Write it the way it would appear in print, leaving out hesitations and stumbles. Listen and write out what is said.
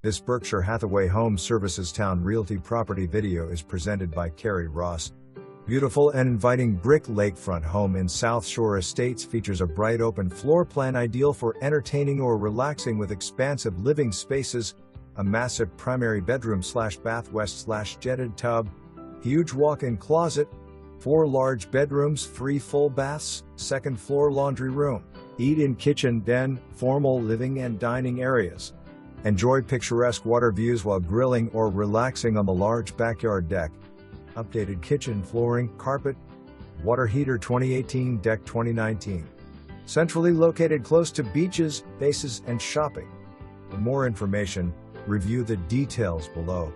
This Berkshire Hathaway Home Services Towne Realty property video is presented by Kari Ross. Beautiful and inviting brick lakefront home in South Shore Estates features a bright open floor plan ideal for entertaining or relaxing with expansive living spaces, a massive primary bedroom/bath west/jetted tub, huge walk-in closet, 4 large bedrooms, 3 full baths, second floor laundry room, eat-in kitchen, den, formal living and dining areas. Enjoy picturesque water views while grilling or relaxing on the large backyard deck. Updated kitchen flooring, carpet, water heater 2018, deck 2019. Centrally located close to beaches, bases, and shopping. For more information, review the details below.